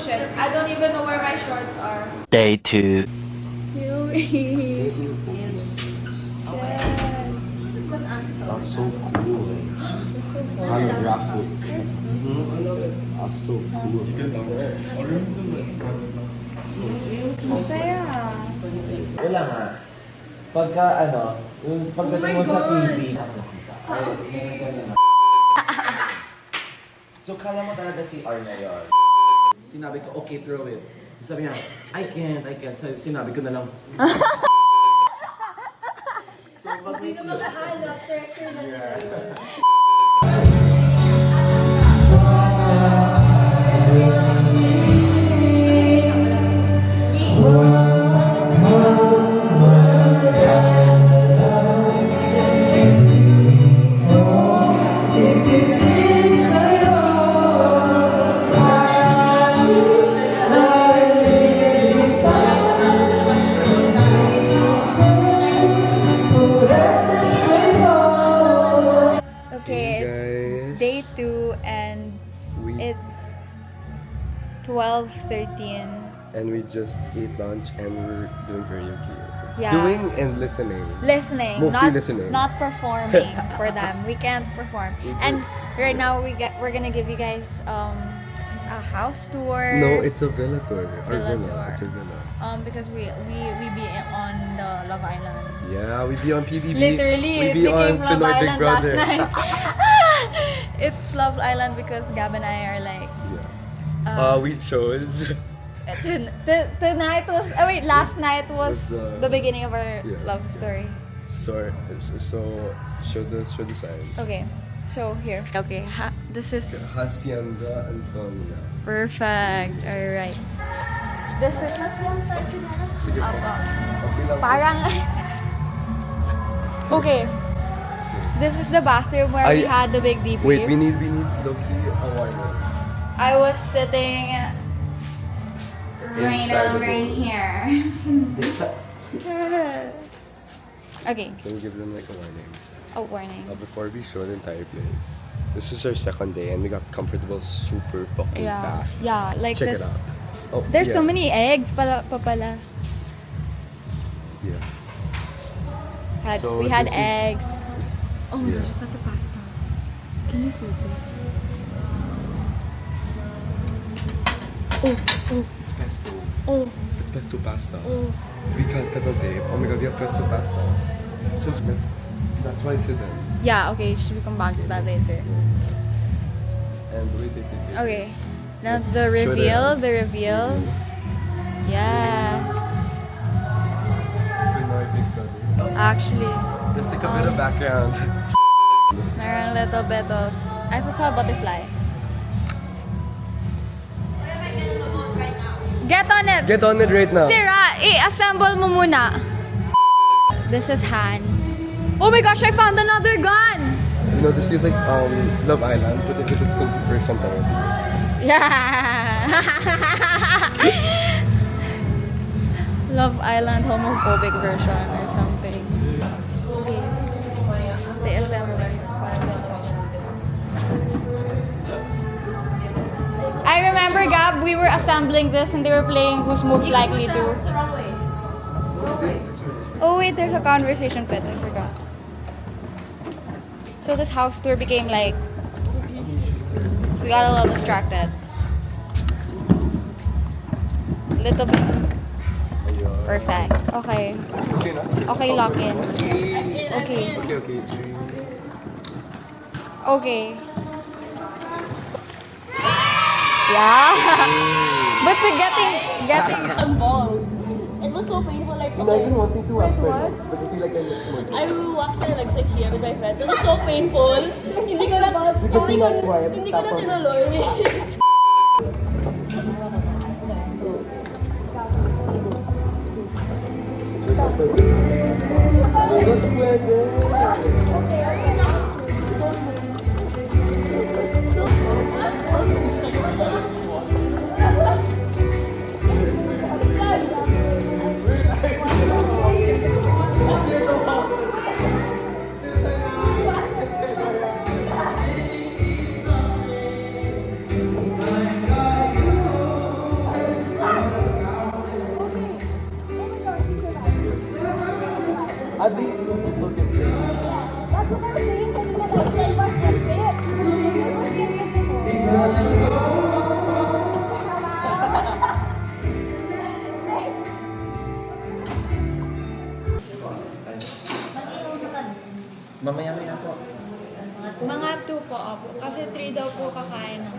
shit. I don't even know where my shorts are. Day 2. Yes. That's so cool. Holographic. That's so cool. Masaya. Wala nga. Pagka yung pagdating mo sa TV, so kala mo talaga si R na yun. Sinabi ko, okay, throw it. Sabi niya, I can't. Sinabi ko na lang. So, Sino makahanap? Pressure na Day 2 and it's 12:13. And we just ate lunch and we're doing karaoke. Yeah. Doing and listening. Listening, Mostly not listening. not performing for them. We can't perform. And right now we're gonna give you guys a house tour. No, it's a villa tour. Our Villa villa. tour. It's a villa. Because we be on the Love Island. Yeah, we be on PBB. Literally, we it be became on Love Pinoy Big Island Brother. last night. It's Love Island because Gab and I are like. Yeah. We chose. Tonight was. Oh wait, last night was Was, the beginning of our yeah, love story. So show the sign. Okay, so here. Okay, this is Hacienda Antonia. perfect. All right. This is. Sige po. Okay lang. Parang. Okay. This is the bathroom where we had the big debrief. Wait, we need Loki a warning. I was sitting right Inside the over bowl. here. Okay. Can we give them like a warning? Oh, warning. Before we show the entire place. This is our second day and we got comfortable super fucking Yeah. fast. Yeah, like Check this. it out. Oh, There's yeah. so many eggs pala. Yeah. We had this is- eggs. Oh my Yeah. gosh, is that the pasta? Can you flip it? Oh, It's pesto. oh, It's pesto pasta. oh. We can't tell babe. Oh my god, we have pesto pasta. Since that's why it's hidden. Yeah, okay, should we come back to that later? And wait. Okay. Now the Show reveal, them. the reveal. Yeah. Pinoy Big Brother. Actually, There's like a bit of background. meron a little bit of. I saw a butterfly. Get on it! Get on it right now. Sira, i-assemble mo muna. This is Han. Oh my gosh, I found another gun! You know, this feels like Love Island, but if it is conversion therapy. Yeah! Love Island homophobic version or something. Okay. The assembler. I remember, Gab, we were assembling this and they were playing Who's Most Likely To. Oh wait, there's a conversation pit, I forgot. So this house tour became like, we got a little distracted. Little bit. Perfect. Okay. Okay na? Okay, lock in. Okay. Okay. Okay. Yeah. But the getting involved. It was so painful. Like, You know, I've been wanting to watch my what? notes, but I feel like I need more. I watched it like 6 years with my friends. It was so painful. Hindi ko na hindi ko na tinuloy. At least kung people can fit. That's what I was saying kanina, like, my bus can fit. My bus can fit before. Mamaya-maya po. Mga 2 po, opo. Kasi 3 daw po kakain ng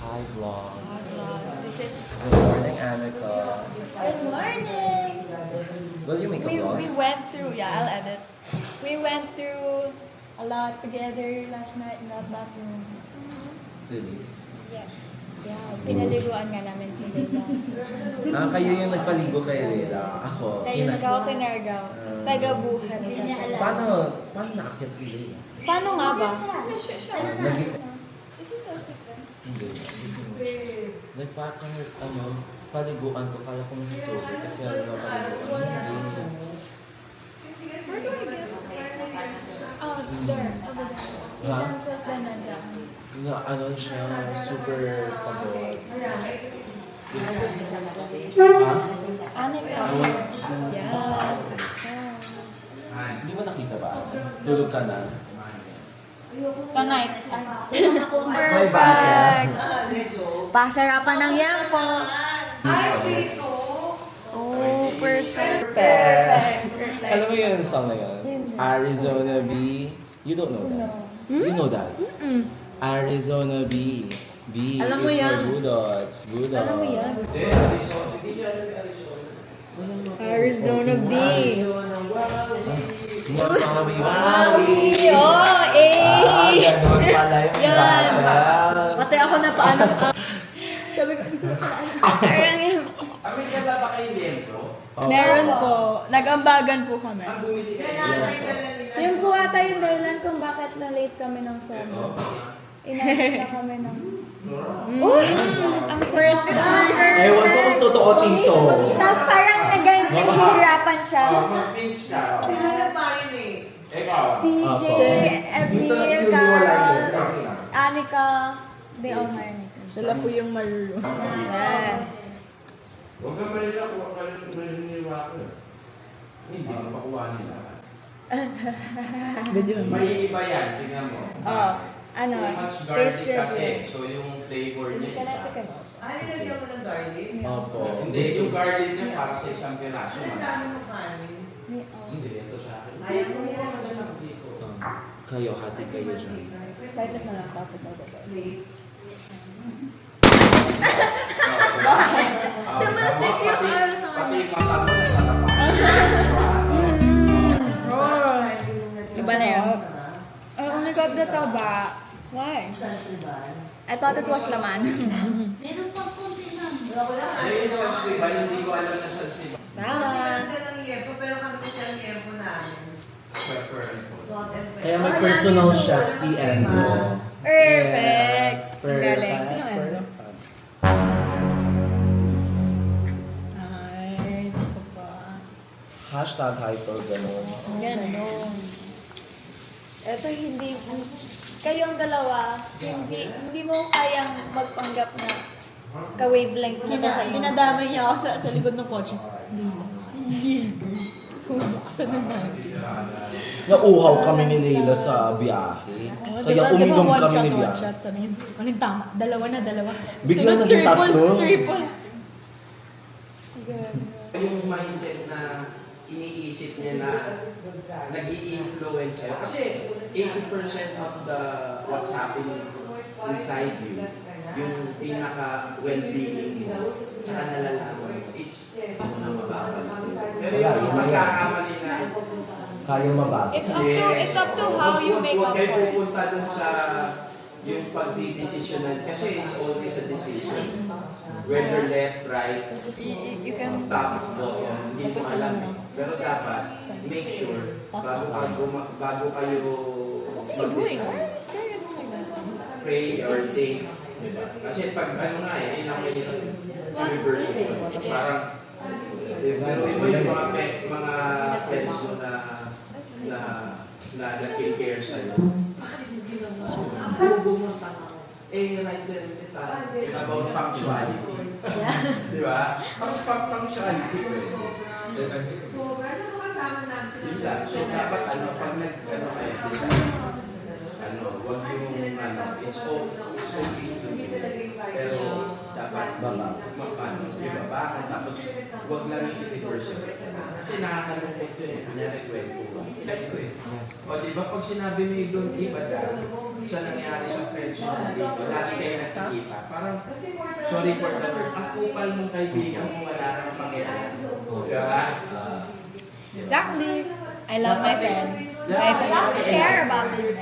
Hi, vlog. This is... Good morning, Annika. Good morning! Will you make a vlog? We went through, yeah, I'll edit. We went through a lot together last night in that bathroom. Really? Yeah. Yeah, pinaliguan nga namin si Leila. Kayo yung nagpaligo kay Leila. Ako. Tayo ikaw kinargaw. Tagabuhat. Hindi niya alam. Paano naakyat si Leila? Paano nga ba? Nagising. Hindi. Like, paliguan ko. Kala ko masusulit kasi paliguan. Hindi. Where do I get? Oh, there. Over there. Ha? Sa Fernanda. Ano siya, super pagod. Anika. Yes. Hindi mo nakita ba? Tulog ka na. Tonight. May bata. Pasarapan ng yampo. Oh, perfect. Alam mo yung song na yun? Arizona Bee. You don't know that? You know that? Arizona Bee. Bee Alam mo is yan. my budots. Budots. Alam mo yan. Arizona Bee. Mawi-mawi. Oh, eh. Ganon pala yung Yan. bata. Pati ako na paano. Sabi ko, dito pala. Amin ka ba kayo liyempro? Meron po. Nag-ambagan po kami. Yun po ata yung dahilan kung bakit na-late kami ng summer. Inabot na kami ng... Ang first Ewan ko kung totoo tito. Tapos parang naghihirapan siya. Mag-pinch ka. Si Jay, Evie, Carol, Anika, they all married. Sila po yung marunong. Yes. Huwag ka malila kung kayo nila ako. Hindi mo makuha nila. May iba yan, tingnan mo. Oh, ano, Too much taste garlic kasi, review. so yung flavor niya Can I iba. take a note? Nilagyan mo ng garlic? Opo. Hindi, yung garlic niya para sa isang piraso. Ang dami mo kanin. Hindi, ito sa akin. Ayaw mo nila. Kayo, hati kayo dyan. Kahit na lang tapos ako. Plate. Tumasik yung ano sa Pati yung mata mo nasa tapat. Iba na yun. I only got the taba. Why? I thought it was laman. Ayun, sa Siba, hindi ko alam na sa Siba. Salamat. Ito lang yepo, pero kami kasi ang yepo namin. Pepper and salt. Salt and pepper. Kaya may personal chef si Enzo. Perfect. Yes, Galing. Sino Enzo? Ay, ito pa. Hashtag hyper ganun. Ganon. Ito hindi, kayong dalawa, hindi mo kayang magpanggap na ka-wavelength mo to sa inyo. Dinadamay niya ako sa likod ng kotse. Hindi. Buksan na natin. Nauhaw kami ni Leila sa biyahe. Kaya uminom kami ni One biyahe. shot, sabi niya. Anong tama? Dalawa na, dalawa. Biglang Sunod, naging tatlo. Triple. Yung mindset na iniisip niya na nag-i-influence sa'yo. Kasi 80% of the what's happening inside you, yung pinaka well-being mo, tsaka nalalaman mo, it's ano na mababalik. Pero yung magkakamali na kaya mababalik. It's up to how you make up Huwag kayo for it. pupunta dun sa yung pagdidesisyonan kasi it's always a decision. Whether left, right, You can, top, bottom, hindi mo alam eh. Pero dapat, make sure, bago kayo mag-decide, pray or think. Diba? Kasi pag ano nga eh, yun ang mahirap i-reverse mo. Parang, pero iba yung mga friends mo na nag-care sa'yo. Right there, about punctuality. Di ba? Punctuality. kasama namin sila. Yun lang. So, dapat pag kayo design, wag yung, it's okay to do. Pero, dapat, ibaba, tapos, wag lang yung i-reverse. Kasi nakakalungkot yun eh. Kunyari, kwento. Kayo eh. O, di ba, pag sinabi mo yung don't give a damn, isa nangyari sa friendship na dito, lagi kayo nagkikita. Parang, sorry for the word, ang kupal mong kaibigan mo, wala kang pakialam. Diba? Exactly. I love my friends. I don't care about them.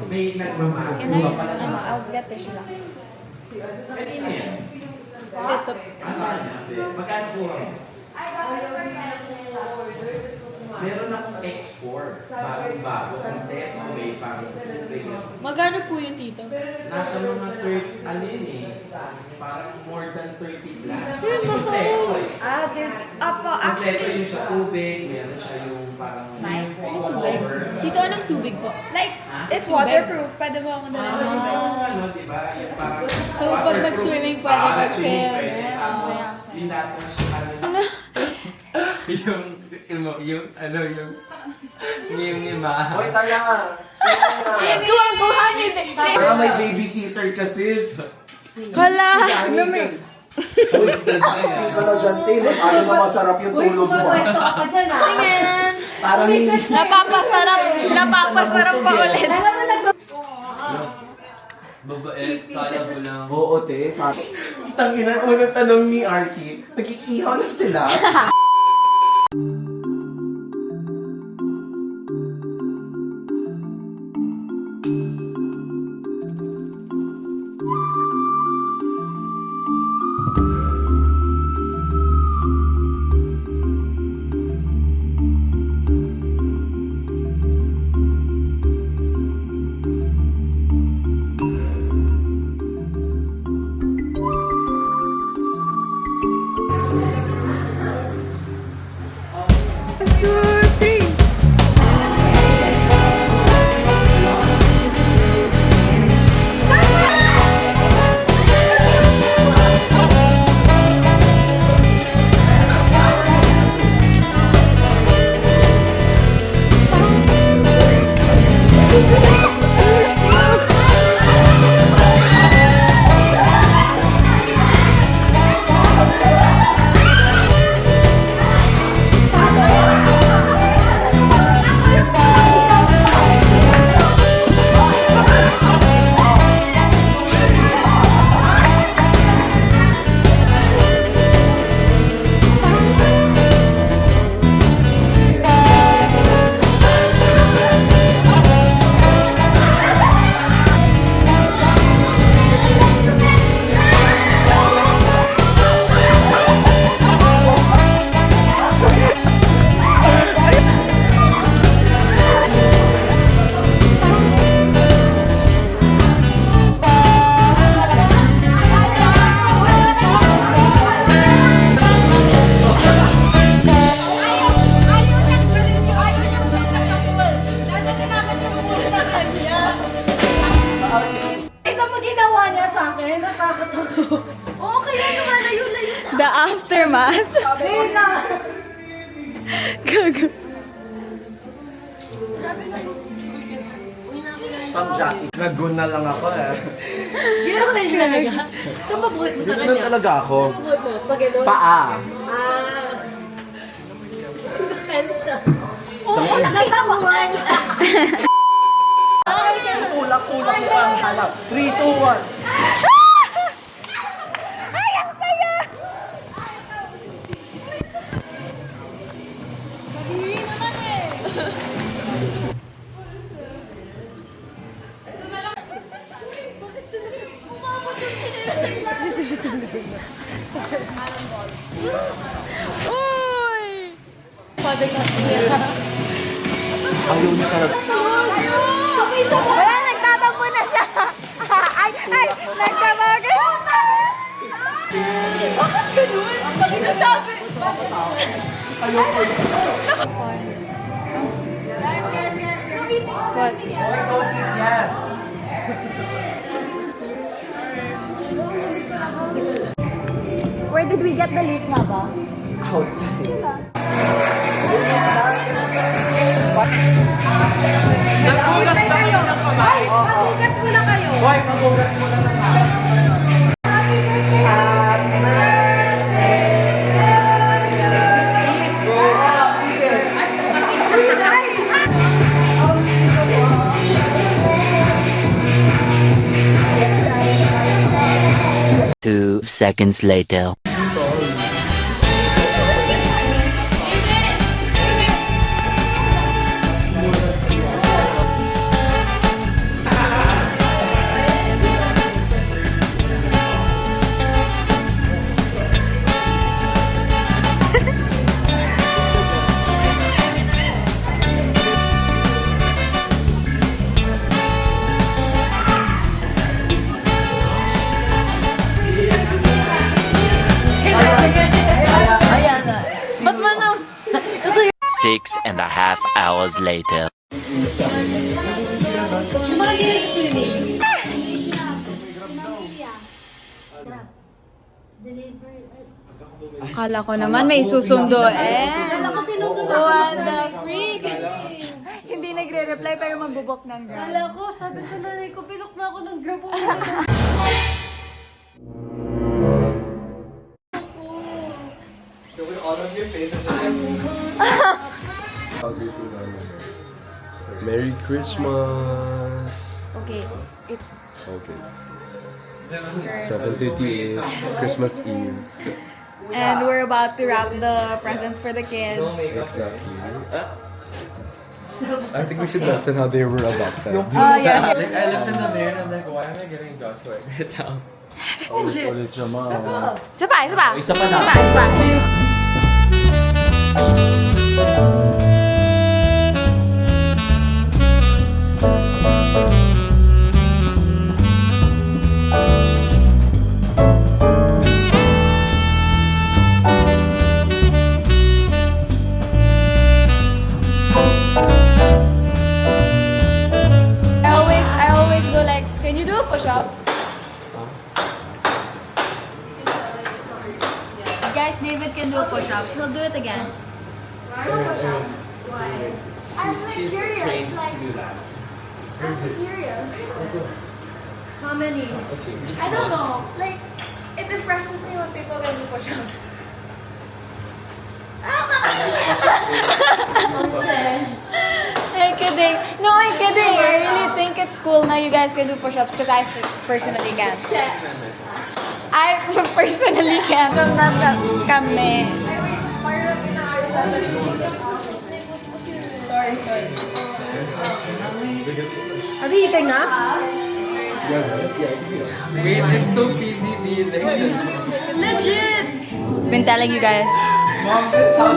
May nagmamahal. Can I, I'll get tissue lang. Kanina yan. Ito. Magkano kuha mo? Meron akong export. Bago-bago. Kompleto. May pang Magkano po yun, Tito? nasa mga 30, parang more than 30 plus. Kasi kompleto eh. Apo, Kompleto actually, yung sa tubig, meron siya yung parang cover. Tito, anong tubig po? like, it's waterproof. Pwede mo ako na lang sa tubig. Diba? Yung parang So, pag waterproof. nag-swimming, pwede Nag-swimming mag-share. pwede. Tapos, yung lahat ng Hoy, tala! Kuha ni Para may babysitter ka, sis! Hala! Kasi ka na dyan, Tay. Masyado na masarap yung tulog mo. Tingin! Parang hindi. Napapasarap pa ulit. Kala mo lang. Oo, te. Tangina, unang tanong ni Arky, nag-iihaw na sila. The aftermath. Gago. Pang Jackie. Nag-gun na lang ako eh. Ginawa ka na talaga? Saan ba buhat mo sa Ganun kanya? talaga ako. Saan ba buhat mo? Pag gano'n? Paa. Nakal siya. Oo, nakita ko man. Tulak-tulak mo ang halap. 3, 2, 1. Ayaw niya talaga. Wala, nagtatampo na siya. Ay, nagkabagay. Bakit ganun? Bakit nasabi? Ayaw ko. What? Hoy, don't eat yan. Where did we get the leaf na ba? Outside. Nagulat kayo ng kamay. Magugas muna kayo. Boy, magugas mo na ng kamay. Two seconds later. Ayan na. Ba't man na? 6.5 hours later. Akala ko naman may susundo eh. Akala ko sinundo na. What the freak? Hindi nagre-reply pero magbubok ng grab. Kala ko, sabi ko nanay ko, pinok na ako ng grab. Merry Christmas. Okay. Okay. 7:38, Christmas Eve. And we're about to wrap the presents for the kids. Exactly. I think we should mention how they were adopted. Oh, yeah. Like, I looked in the mirror and I was like, why am I getting Joshua right now? Ulit siya, ma. Isa pa, isa pa. Isa pa na. Isa pa. I always go like, can you do a push-up? Guys, David can do a push-up. He'll do it again. Why? I'm like curious, like, I'm curious. How many? I don't know. Like, it impresses me when people can do push-up. I'm kidding. No, I'm kidding. I really think it's cool now you guys can do push-ups because I personally can't. I personally can't. Kami. Are we eating na? Wait, it's so busy being like this. Legit! Been telling you guys. Mom, this